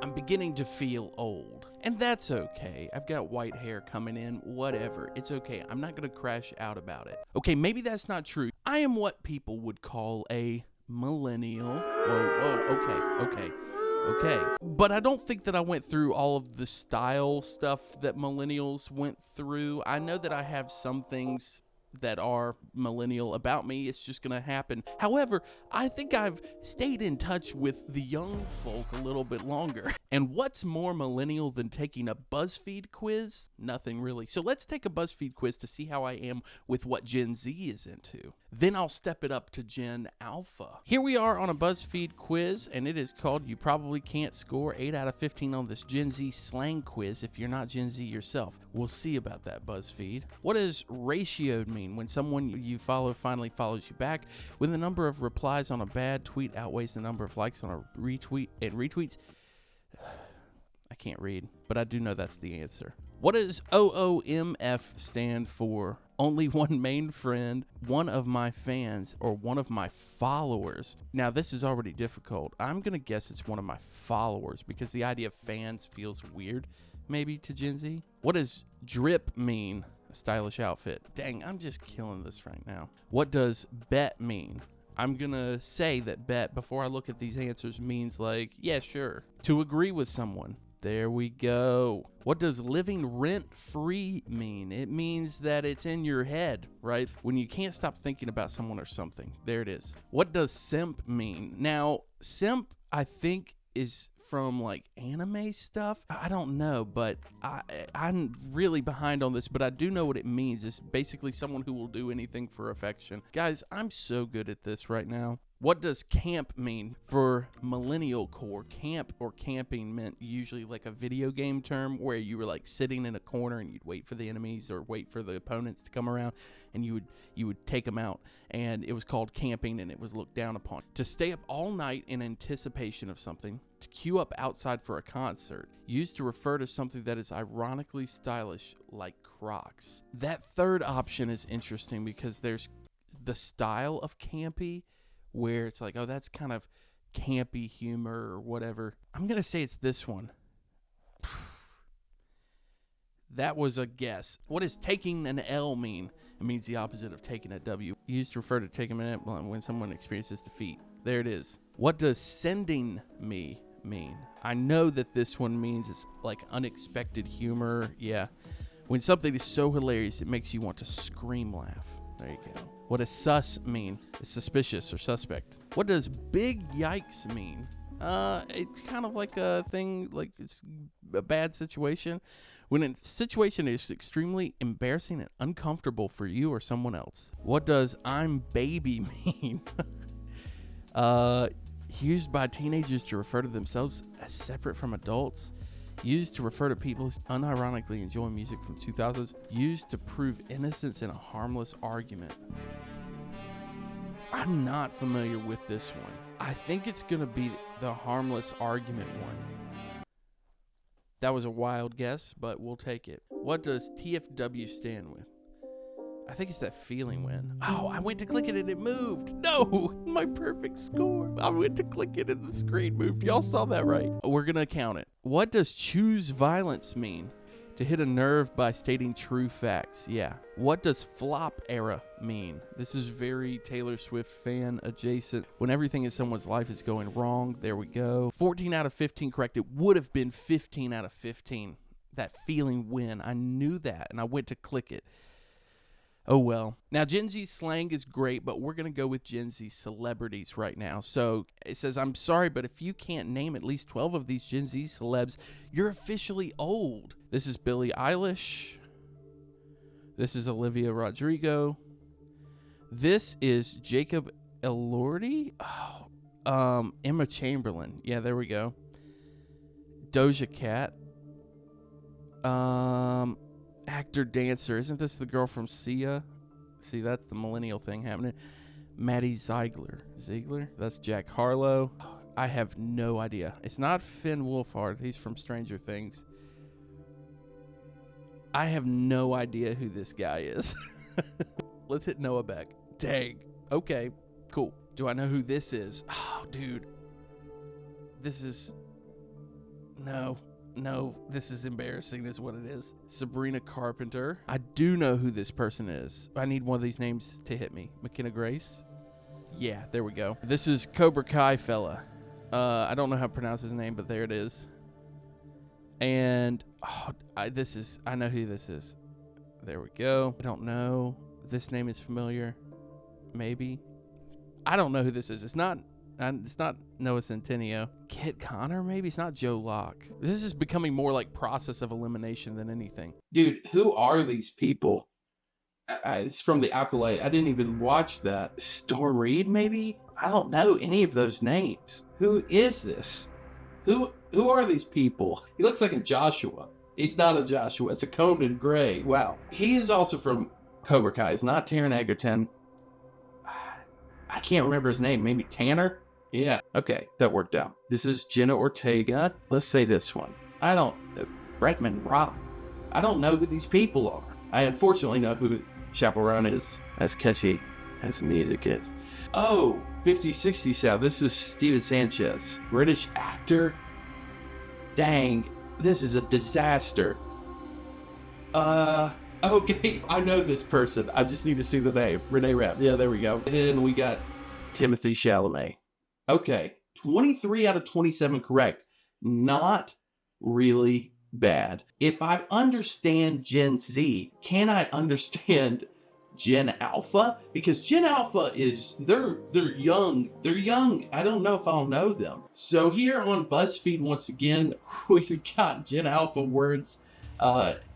I'm beginning to feel old. And that's okay. I've got white hair coming in, whatever. It's okay. I'm not going to crash out about it. Okay, maybe that's not true. I am what people would call a millennial. Okay. But I don't think that I went through all of the style stuff that millennials went through. I know that I have some things that are millennial about me. It's just gonna happen. However, I think I've stayed in touch with the young folk a little bit longer. And what's more millennial than taking a BuzzFeed quiz? Nothing really. So let's take a BuzzFeed quiz to see how I am with what Gen Z is into. Then I'll step it up to Gen Alpha. Here we are on a BuzzFeed quiz, and it is called You Probably Can't Score 8 out of 15 on this Gen Z slang quiz if you're not Gen Z yourself. We'll see about that, BuzzFeed. What does ratioed mean? When someone you follow finally follows you back, when the number of replies on a bad tweet outweighs the number of likes on a retweet and retweets. I can't read, but I do know that's the answer. What does OOMF stand for? Only one main friend, one of my fans, or one of my followers. Now, this is already difficult. I'm going to guess it's one of my followers because the idea of fans feels weird, maybe, to Gen Z. What does drip mean? A stylish outfit. Dang, I'm just killing this right now. What does bet mean? I'm gonna say that bet, before I look at these answers, means like, yeah, sure. To agree with someone. There we go. What does living rent-free mean? It means that it's in your head, right? When you can't stop thinking about someone or something. There it is. What does simp mean? Now, simp, I think, is from like anime stuff. I don't know, but I'm really behind on this, but I do know what it means. It's basically someone who will do anything for affection. Guys, I'm so good at this right now. What does camp mean? For millennial core, camp or camping meant usually like a video game term where you were like sitting in a corner and you'd wait for the enemies or wait for the opponents to come around and you would take them out. And it was called camping and it was looked down upon. To stay up all night in anticipation of something. To queue up outside for a concert. Used to refer to something that is ironically stylish like Crocs. That third option is interesting because there's the style of campy where it's like, oh, that's kind of campy humor or whatever. I'm going to say it's this one. That was a guess. What does taking an L mean? It means the opposite of taking a W. Used to refer to taking an L when someone experiences defeat. There it is. What does sending me mean? I know that this one means it's like unexpected humor. Yeah. When something is so hilarious, it makes you want to scream laugh. There you go. What does sus mean? It's suspicious or suspect. What does big yikes mean? It's kind of like a thing, like it's a bad situation. When a situation is extremely embarrassing and uncomfortable for you or someone else. What does I'm baby mean? Used by teenagers to refer to themselves as separate from adults. Used to refer to people who unironically enjoy music from 2000s. Used to prove innocence in a harmless argument. I'm not familiar with this one. I think it's going to be the harmless argument one. That was a wild guess, but we'll take it. What does TFW stand with? I think it's that feeling when. Oh, I went to click it and it moved. No, my perfect score. I went to click it and the screen moved. Y'all saw that, right? We're going to count it. What does choose violence mean? To hit a nerve by stating true facts. Yeah. What does flop era mean? This is very Taylor Swift fan adjacent. When everything in someone's life is going wrong. There we go. 14 out of 15 correct. It would have been 15 out of 15. That feeling when. I knew that and I went to click it. Oh well. Now Gen Z slang is great, but we're going to go with Gen Z celebrities right now. So it says, I'm sorry, but if you can't name at least 12 of these Gen Z celebs, you're officially old. This is Billie Eilish. This is Olivia Rodrigo. This is Jacob Elordi. Emma Chamberlain. Yeah, there we go. Doja Cat. Actor, dancer. Isn't this the girl from Sia? See, that's the millennial thing happening. Maddie Ziegler. That's Jack Harlow. I have no idea. It's not Finn Wolfhard. He's from Stranger Things. I have no idea who this guy is. Let's hit Noah Beck. Dang. Okay, cool. Do I know who this is? Oh, dude. This is... No, this is embarrassing is what it is. Sabrina Carpenter. I do know who this person is. I need one of these names to hit me. McKenna Grace? Yeah, there we go. This is Cobra Kai fella. I don't know how to pronounce his name, but there it is. And I know who this is. There we go. I don't know. This name is familiar. Maybe. I don't know who this is. It's not Noah Centineo. Kit Connor, maybe? It's not Joe Locke. This is becoming more like Process of Elimination than anything. Dude, who are these people? It's from The Acolyte. I didn't even watch that. Storm Reed, maybe? I don't know any of those names. Who is this? Who are these people? He looks like a Joshua. He's not a Joshua. It's a Conan Gray. Wow. He is also from Cobra Kai. It's not Taron Egerton. I can't remember his name. Maybe Tanner? Yeah. Okay, that worked out. This is Jenna Ortega. Let's say this one. Bretman Rock. I don't know who these people are. I unfortunately know who Chaperone is. As catchy as the music is. Oh, 50-60 South. This is Steven Sanchez. British actor. Dang, this is a disaster. Okay, I know this person. I just need to see the name. Renee Rapp. Yeah, there we go. And then we got Timothée Chalamet. Okay, 23 out of 27 correct. Not really bad. If I understand Gen Z, can I understand Gen Alpha? Because Gen Alpha is, they're young. They're young. I don't know if I'll know them. So here on BuzzFeed, once again, we got Gen Alpha words.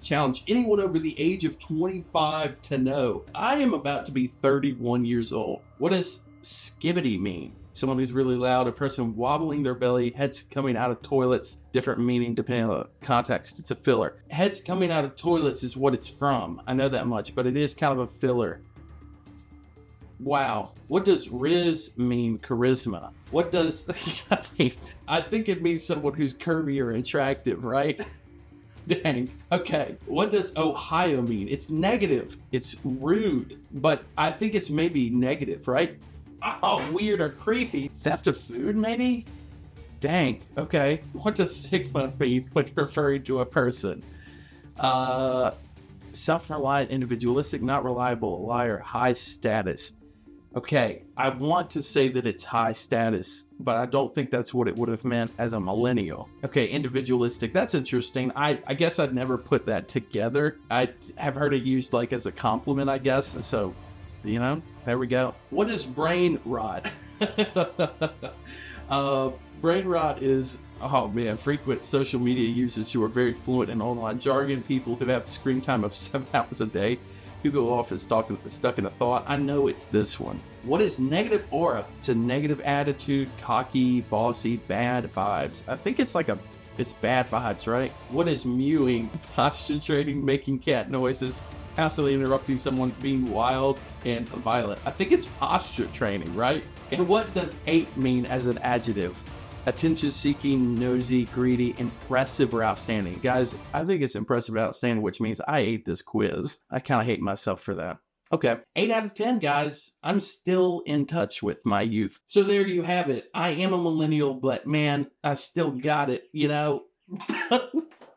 Challenge anyone over the age of 25 to know. I am about to be 31 years old. What does skibidi mean? Someone who's really loud, a person wobbling their belly, heads coming out of toilets, different meaning depending on context. It's a filler. Heads coming out of toilets is what it's from. I know that much, but it is kind of a filler. Wow. What does rizz mean? Charisma. What does... I think it means someone who's curvy or attractive, right? Dang. Okay. What does Ohio mean? It's negative. It's rude. But I think it's maybe negative, right? Oh, weird or creepy. Theft of food, maybe? Dang. Okay. What does Sigma mean when referring to a person? Self-reliant, individualistic, not reliable, liar, high status. Okay. I want to say that it's high status, but I don't think that's what it would have meant as a millennial. Okay. Individualistic. That's interesting. I guess I'd never put that together. I have heard it used like as a compliment, I guess. So, you know, there we go. What is brain rot? Brain rot is, oh man, frequent social media users who are very fluent in online jargon, people who have screen time of 7 hours a day, who go off and stuck in a thought. I know it's this one. What is negative aura? It's a negative attitude, cocky, bossy, bad vibes. I think it's it's bad vibes, right? What is mewing? Posture training, making cat noises, constantly interrupting someone, being wild and violent. I think it's posture training, right? And what does ape mean as an adjective? Attention-seeking, nosy, greedy, impressive, or outstanding. Guys, I think it's impressive, outstanding, which means I ate this quiz. I kind of hate myself for that. Okay, 8 out of 10, guys. I'm still in touch with my youth. So there you have it. I am a millennial, but man, I still got it, you know?